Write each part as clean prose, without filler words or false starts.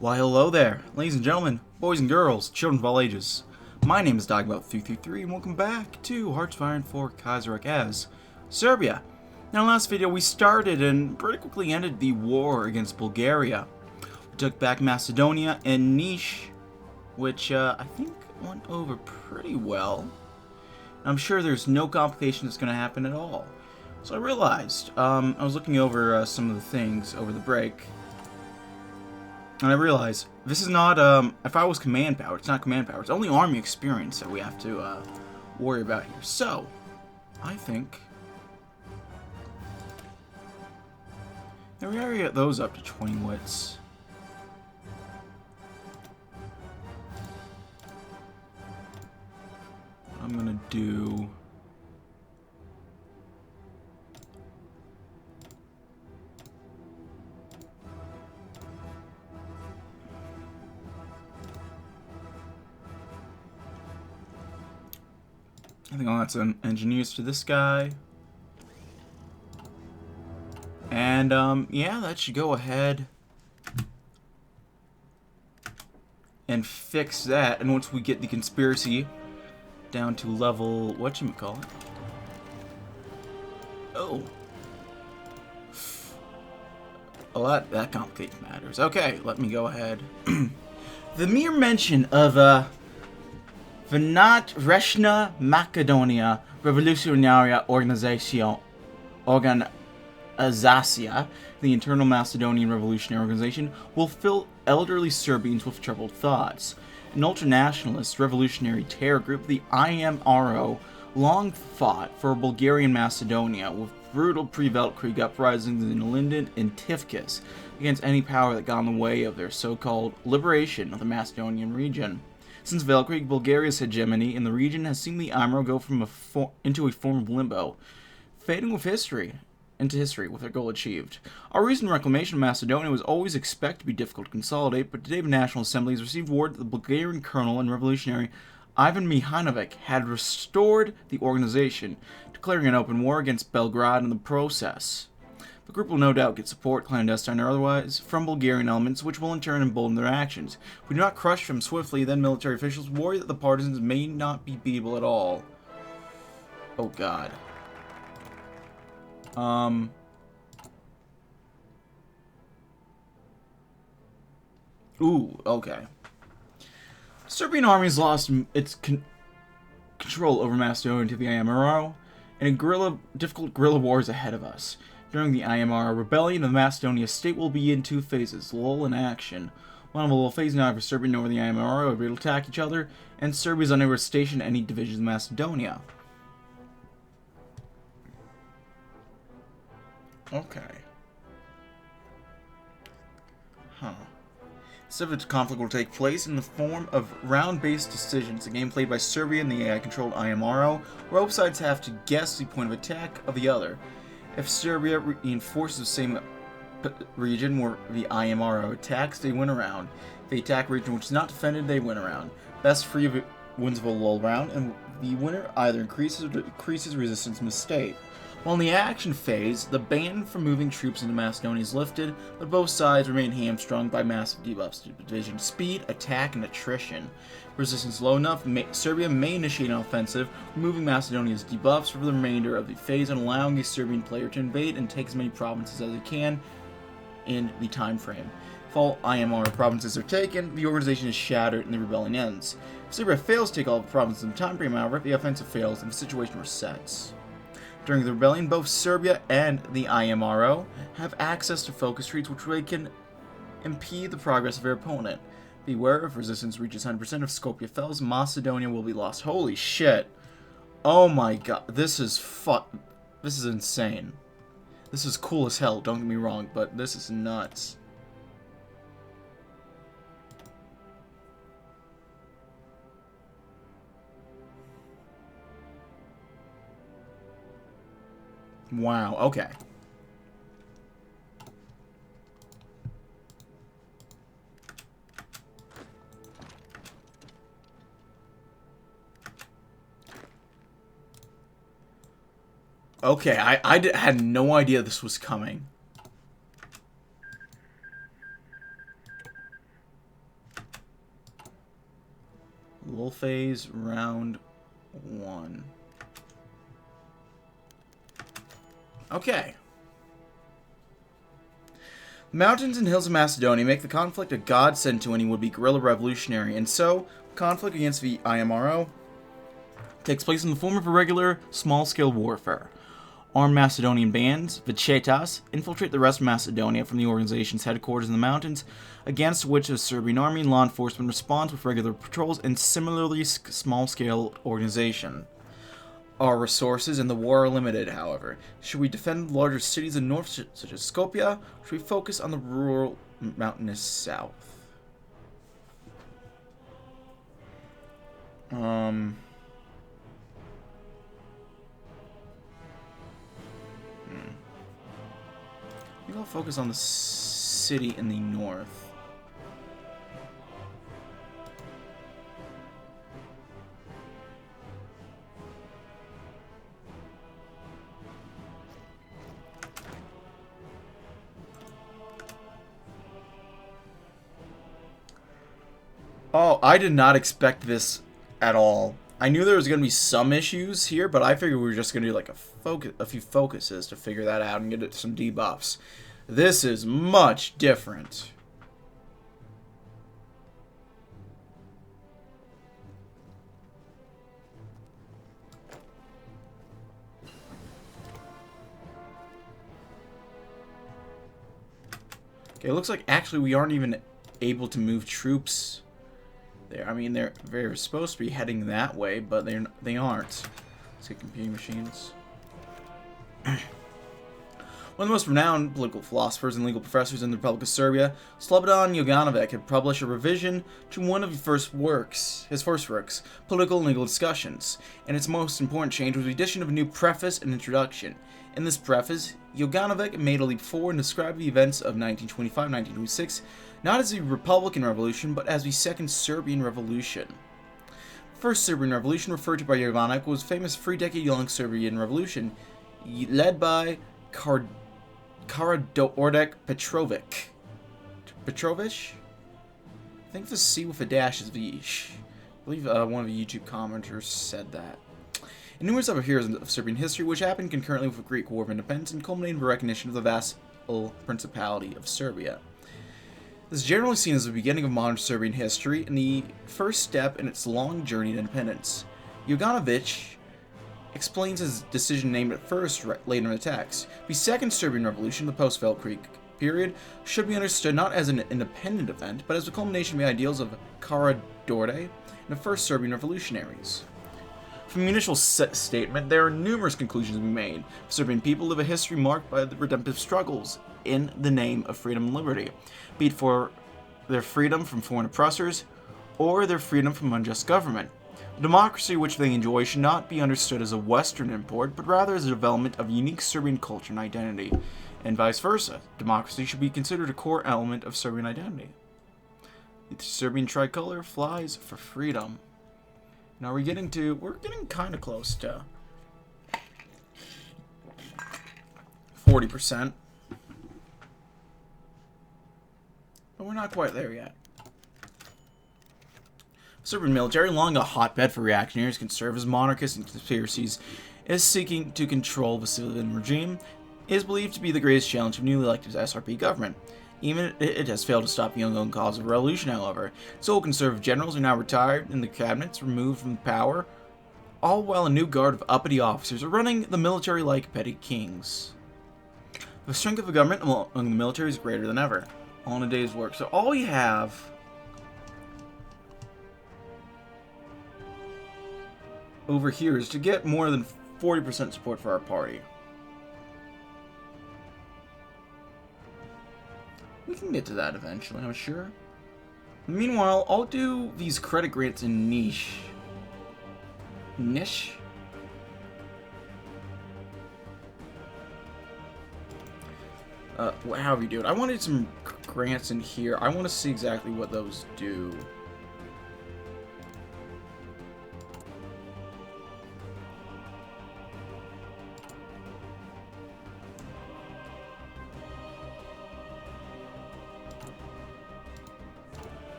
Why, hello there, ladies and gentlemen, boys and girls, children of all ages. My name is DB333, and welcome back to Hearts of Iron 4 Kaiserreich as Serbia. Now, in the last video, we started and pretty quickly ended the war against Bulgaria. We took back Macedonia and Niche, which I think went over pretty well. I'm sure there's no complication that's going to happen at all. So I realized, I was looking over some of the things over the break, and I realized this is not, if I was command power, it's not command power. It's only army experience that we have to worry about here. So, I think we gotta get those up to 20 wits. I'm gonna do... I think I'll add some engineers to this guy. And, yeah, that should go ahead and fix that. And once we get the conspiracy down to level, whatchamacallit? Oh. Oh, that complicates matters. Okay, let me go ahead. The mere mention of, Reshna Macedonia Revolutionaria Organizacja, the Internal Macedonian Revolutionary Organization, will fill elderly Serbians with troubled thoughts. An ultranationalist revolutionary terror group, the IMRO, long fought for Bulgarian Macedonia with brutal pre-Weltkrieg uprisings in Linden and Tifkis against any power that got in the way of their so-called liberation of the Macedonian region. Since Weltkrieg, Bulgaria's hegemony in the region has seen the IMRO go from into a form of limbo, fading into history with their goal achieved. Our recent reclamation of Macedonia was always expected to be difficult to consolidate, but today the National Assembly has received word that the Bulgarian colonel and revolutionary Ivan Mihanovic had restored the organization, declaring an open war against Belgrade in the process. The group will no doubt get support, clandestine or otherwise, from Bulgarian elements, which will in turn embolden their actions. If we do not crush them swiftly, then military officials worry that the partisans may not be beatable at all. Oh god. Ooh, okay. Serbian army has lost its control over Macedonia to the IMRO, and difficult guerrilla war is ahead of us. During the IMRO rebellion, the Macedonia state will be in two phases, lull and action. One of the lull phase, neither Serbia nor the IMRO will attack each other, and Serbia is unable to station any divisions in Macedonia. Okay. Huh. Civic conflict will take place in the form of round-based decisions, a game played by Serbia and the AI-controlled IMRO, where both sides have to guess the point of attack of the other. If Serbia reinforces the same region where the IMRO attacks, they win a round. If they attack a region which is not defended, they win a round. Best three wins of a lull round, and the winner either increases or decreases resistance in the state. While in the action phase, the ban for moving troops into Macedonia is lifted, but both sides remain hamstrung by massive debuffs to division speed, attack, and attrition. Resistance low enough, Serbia may initiate an offensive, removing Macedonia's debuffs for the remainder of the phase and allowing the Serbian player to invade and take as many provinces as they can in the time frame. If all IMR provinces are taken, the organization is shattered and the rebellion ends. If Serbia fails to take all the provinces in the time frame, however, the offensive fails and the situation resets. During the rebellion, both Serbia and the IMRO have access to focus trees which they can impede the progress of their opponent. Beware, if resistance reaches 100%, if Skopje fails, Macedonia will be lost. Holy shit. Oh my god. This is insane. This is cool as hell, don't get me wrong, but this is nuts. Wow, okay. Okay, I had no idea this was coming. Lull phase, round 1. Okay. The mountains and hills of Macedonia make the conflict a godsend to any would-be guerrilla revolutionary, and so, conflict against the IMRO takes place in the form of irregular, small-scale warfare. Armed Macedonian bands, Vichetas, infiltrate the rest of Macedonia from the organization's headquarters in the mountains, against which the Serbian army and law enforcement responds with regular patrols and similarly small-scale organization. Our resources in the war are limited, however. Should we defend larger cities in the north, such as Skopje, or should we focus on the rural, mountainous south? Maybe I'll focus on the city in the north. Oh, I did not expect this at all. I knew there was going to be some issues here, but I figured we were just going to do like a few focuses to figure that out and get it some debuffs. This is much different. Okay, it looks like actually we aren't even able to move troops there. I mean, they're supposed to be heading that way, but they aren't. Let's get computing machines. One of the most renowned political philosophers and legal professors in the Republic of Serbia, Slobodan Jovanovic, had published a revision to one of his first works, Political and Legal Discussions, and its most important change was the addition of a new preface and introduction. In this preface, Jovanovic made a leap forward and described the events of 1925-1926 not as the Republican Revolution, but as the Second Serbian Revolution. The First Serbian Revolution, referred to by Jovanovic, was a famous 3-decade-long Serbian Revolution, led by Karađorđe Petrović. Petrović? I think the C with a dash is Vish. I believe one of the YouTube commenters said that. And numerous other heroes of Serbian history, which happened concurrently with the Greek War of Independence and culminated in the recognition of the vassal Principality of Serbia. This is generally seen as the beginning of modern Serbian history and the first step in its long journey to independence. Jovanovic explains his decision named it first later in the text. The Second Serbian Revolution, the post-Velkrieg period, should be understood not as an independent event, but as the culmination of the ideals of Karađorđe and the First Serbian revolutionaries. From the initial statement, there are numerous conclusions to be made. The Serbian people live a history marked by the redemptive struggles in the name of freedom and liberty, be it for their freedom from foreign oppressors or their freedom from unjust government. The democracy which they enjoy should not be understood as a Western import, but rather as a development of unique Serbian culture and identity, and vice versa. Democracy should be considered a core element of Serbian identity. The Serbian tricolor flies for freedom. Now we're getting kind of close to 40%. But we're not quite there yet. Serbian military, long a hotbed for reactionaries, conservatives, monarchists, and conspiracies, is seeking to control the civilian regime, is believed to be the greatest challenge of newly elected SRP government. Even it has failed to stop the ongoing cause of revolution, however. Sole conservative generals are now retired and the cabinets removed from power, all while a new guard of uppity officers are running the military like petty kings. The strength of the government among the military is greater than ever. All in a day's work. So all we have over here is to get more than 40% support for our party. We can get to that eventually, I'm sure. Meanwhile, I'll do these credit grants in niche. Niche? However you do it. I wanted some grants in here. I want to see exactly what those do.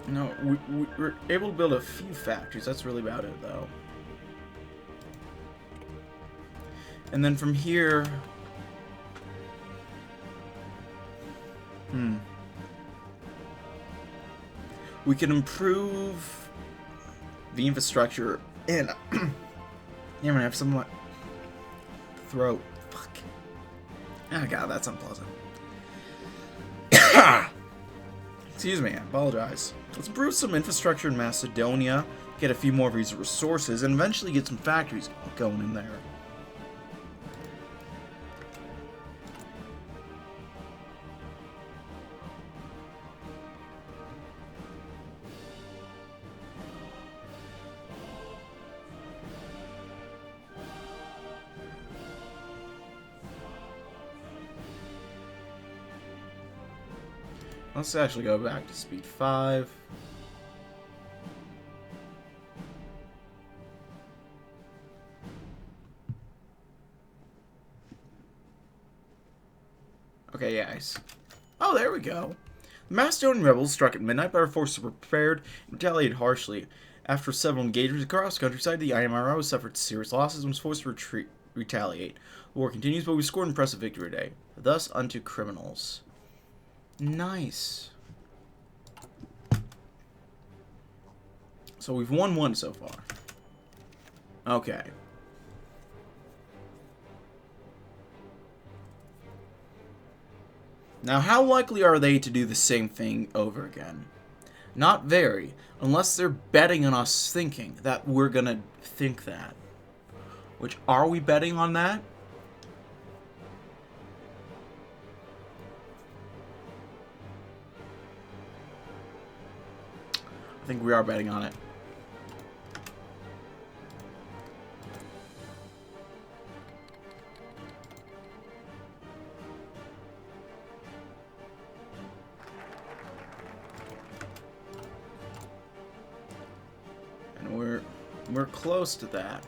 No, we were able to build a few factories. That's really about it, though. And then from here... we can improve the infrastructure and... yeah, I'm gonna have some... like... throat. Fuck. Oh god, that's unpleasant. Excuse me, I apologize. Let's improve some infrastructure in Macedonia, get a few more of these resources, and eventually get some factories going in there. Let's actually go back to speed 5. Okay, yeah. Oh, there we go. The Macedonian rebels struck at midnight, but our forces were prepared and retaliated harshly. After several engagements across the countryside, the IMRO suffered serious losses and was forced to retaliate. The war continues, but we scored an impressive victory today. Thus unto criminals. Nice. So we've won one so far. Okay. Now, how likely are they to do the same thing over again? Not very, unless they're betting on us thinking that we're gonna think that. Which, are we betting on that? I think we are betting on it. And we're close to that.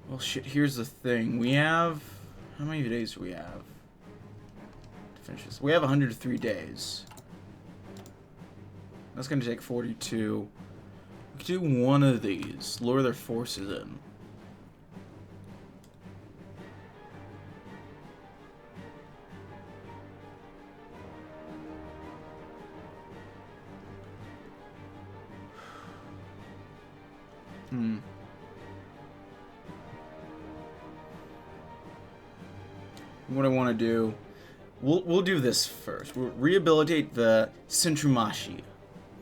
Well, shit, here's the thing. We have... how many days do we have to finish this? We have 103 days. That's going to take 42. We could do one of these. Lure their forces in. What I want to do, we'll do this first. We'll rehabilitate the Centrumashi.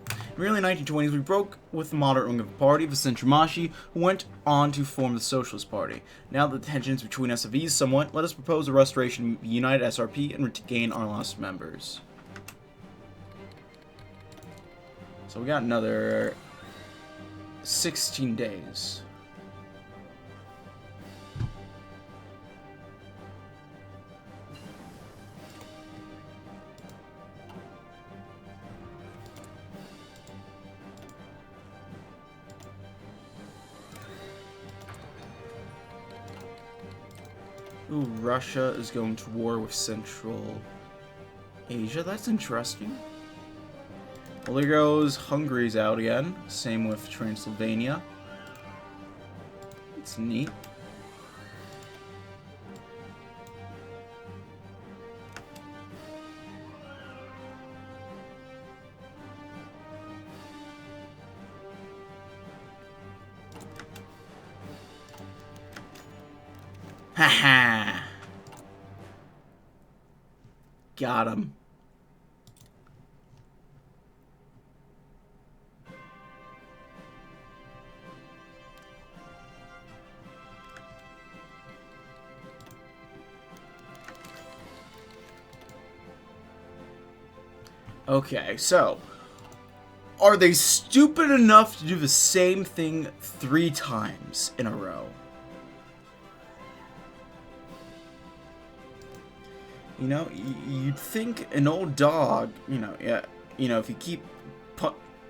In the early 1920s, we broke with the moderate wing of the party, the Centrumashi, who went on to form the Socialist Party. Now that the tensions between us have eased somewhat, let us propose a restoration of the United SRP and regain our lost members. So we got another 16 days. Ooh, Russia is going to war with Central Asia. That's interesting. Well, there goes Hungary's out again. Same with Transylvania. It's neat. Haha! Got him. Okay, so are they stupid enough to do the same thing 3 times in a row? You know, you'd think an old dog, yeah, if you keep,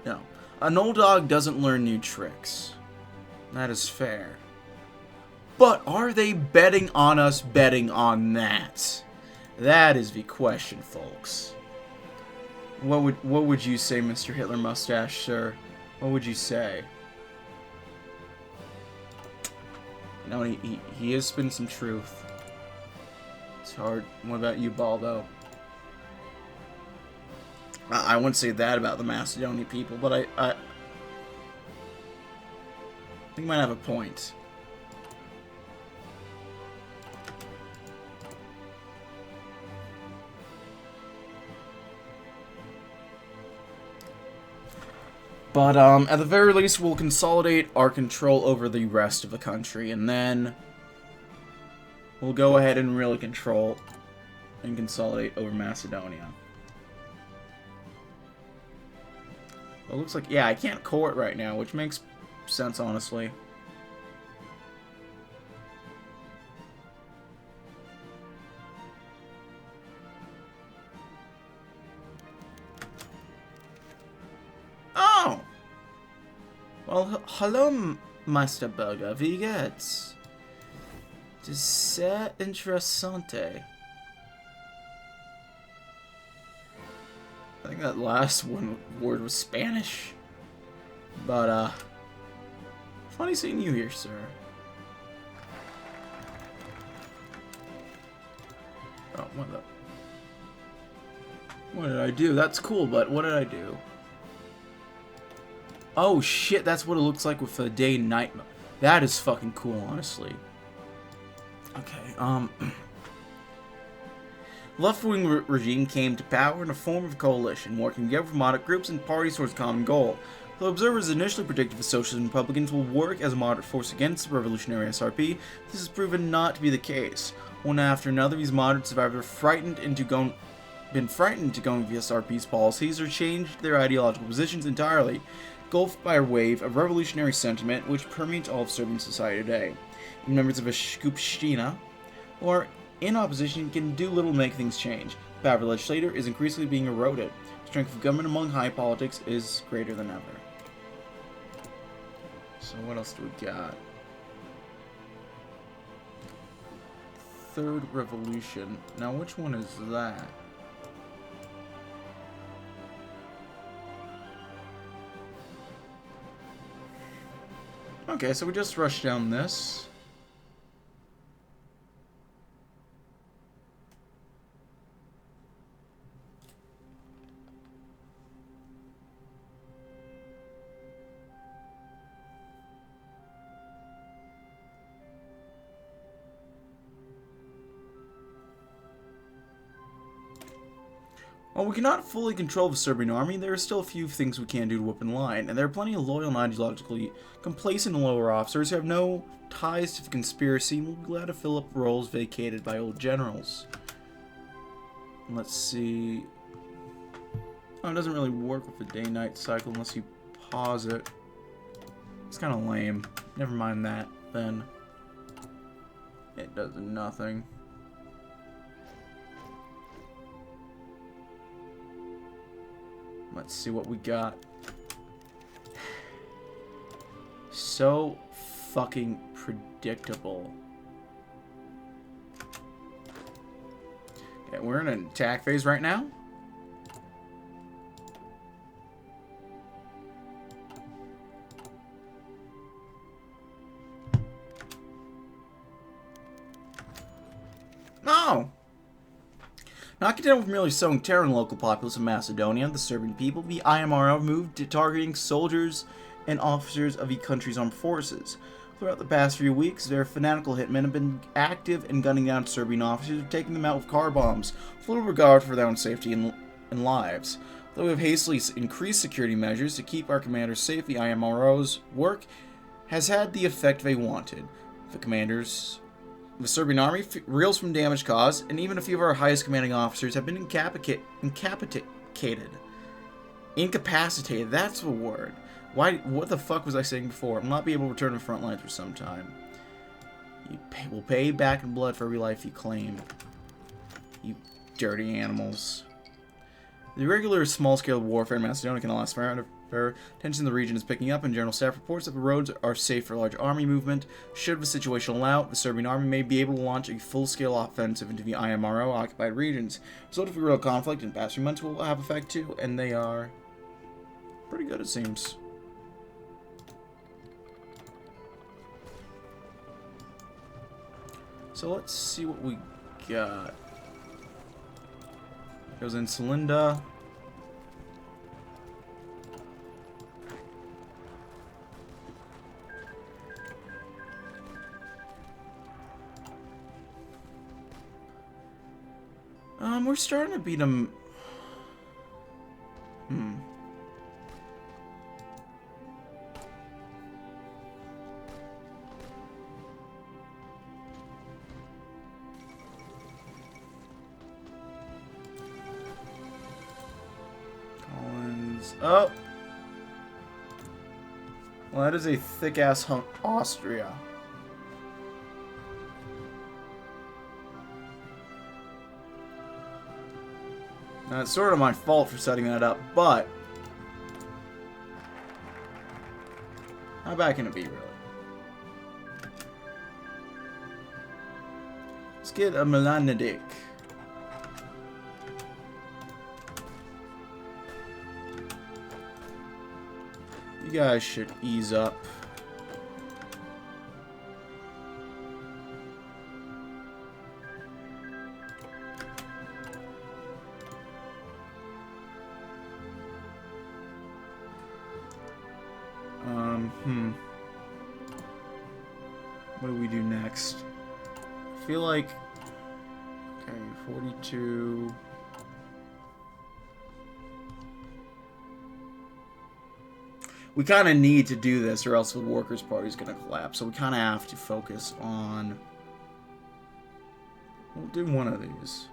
no, an old dog doesn't learn new tricks. That is fair. But are they betting on us betting on that? That is the question, folks. What would you say, Mr. Hitler Mustache, sir? What would you say? No, he is spinning some truth. It's hard. What about you, Baldo? I wouldn't say that about the Macedonian people, but I think you might have a point. But, at the very least, we'll consolidate our control over the rest of the country, and then we'll go ahead and really control and consolidate over Macedonia. It looks like, yeah, I can't court right now, which makes sense, honestly. Oh! Well, hello, Meister Burger. Wie geht's? Das ist sehr interessante. I think that last word was Spanish. But, funny seeing you here, sir. Oh, what did I do? That's cool, but what did I do? Oh, shit, that's what it looks like with the day and night mode. That is fucking cool, honestly. Okay, left-wing regime came to power in a form of coalition, working together with moderate groups and parties towards a common goal. Though observers initially predicted the Socialists and Republicans will work as a moderate force against the revolutionary SRP, this has proven not to be the case. One after another, these moderate survivors were been frightened into going with the SRP's policies or changed their ideological positions entirely, engulfed by a wave of revolutionary sentiment which permeates all of Serbian society today. Members of a Skupština, or in opposition, can do little to make things change. The power of the legislature is increasingly being eroded. The strength of government among high politics is greater than ever. So what else do we got? Third revolution. Now which one is that? Okay, so we just rushed down this. While we cannot fully control the Serbian army, there are still a few things we can do to whip in line, and there are plenty of loyal and ideologically complacent lower officers who have no ties to the conspiracy and will be glad to fill up roles vacated by old generals. Let's see. Oh, it doesn't really work with the day-night cycle unless you pause it. It's kind of lame. Never mind that, then. It does nothing. Let's see what we got. So fucking predictable. Okay, we're in an attack phase right now. No! Not content with merely sowing terror in the local populace of Macedonia, the Serbian people, the IMRO moved to targeting soldiers and officers of the country's armed forces. Throughout the past few weeks, their fanatical hitmen have been active in gunning down Serbian officers and taking them out with car bombs, with little regard for their own safety and lives. Though we have hastily increased security measures to keep our commanders safe, the IMRO's work has had the effect they wanted. The Serbian army reels from damage caused, and even a few of our highest commanding officers have been incapacitated. That's the word. What the fuck was I saying before? I'll not be able to return to the front lines for some time. You will pay back in blood for every life you claim. You dirty animals. The irregular small-scale warfare in Macedonia can last forever. Tension in the region is picking up, and general staff reports that the roads are safe for large army movement. Should the situation allow, the Serbian army may be able to launch a full-scale offensive into the IMRO-occupied regions. Result of the real conflict in the past few months will have effect too, and they are pretty good, it seems. So let's see what we got. Goes in Celinda. We're starting to beat them. Collins. Oh! Well, that is a thick-ass hunk Austria. Now, it's sort of my fault for setting that up, but how bad can it be, really? Let's get a Milanadik. You guys should ease up. What do we do next? I feel like... Okay, 42... We kind of need to do this or else the Workers' Party is going to collapse. So we kind of have to focus on... We'll do one of these.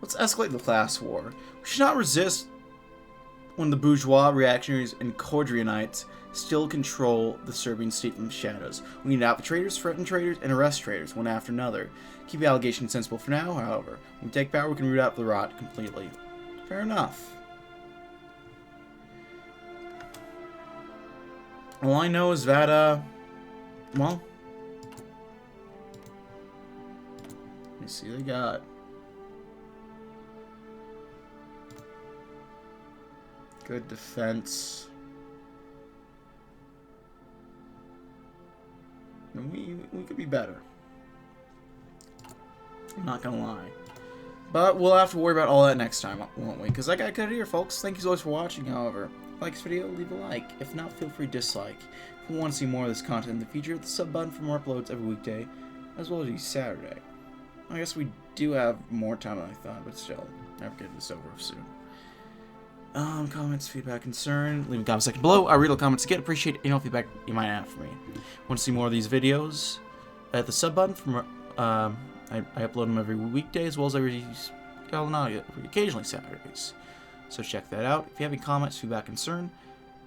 Let's escalate the class war. We should not resist when the bourgeois, reactionaries, and Kodrianites still control the Serbian state from the shadows. We need to out the traitors, threaten traitors, and arrest traitors, one after another. Keep the allegations sensible for now, however. When we take power, we can root out the rot completely. Fair enough. All I know is that, well... Let me see what they got. Good defense. And we could be better. I'm not gonna lie. But we'll have to worry about all that next time, won't we? Because I got good here, folks. Thank you so much for watching, however. If you like this video, leave a like. If not, feel free to dislike. If you want to see more of this content in the future, hit the sub button for more uploads every weekday, as well as each Saturday. I guess we do have more time than I thought, but still, never get this over soon. Comments, feedback, concern, leave in the comment section below. I read all comments again. Appreciate any feedback you might have for me. Want to see more of these videos? Hit the sub button. From I upload them every weekday as well as occasionally Saturdays. So check that out. If you have any comments, feedback, concern,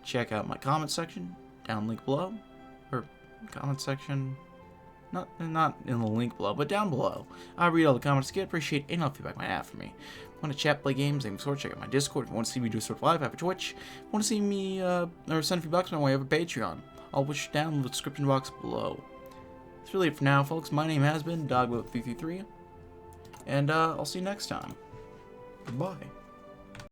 check out my comment section down link below, or comment section. Not in the link below, but down below. I read all the comments again. Appreciate any feedback you might have for me. Want to chat, play games, same sort, check out my Discord. If you want to see me do a sort of live, I have a Twitch. If you want to see me, or send a few bucks my way, I have a Patreon. I'll push down in the description box below. That's really it for now, folks. My name has been DB333, and I'll see you next time. Goodbye.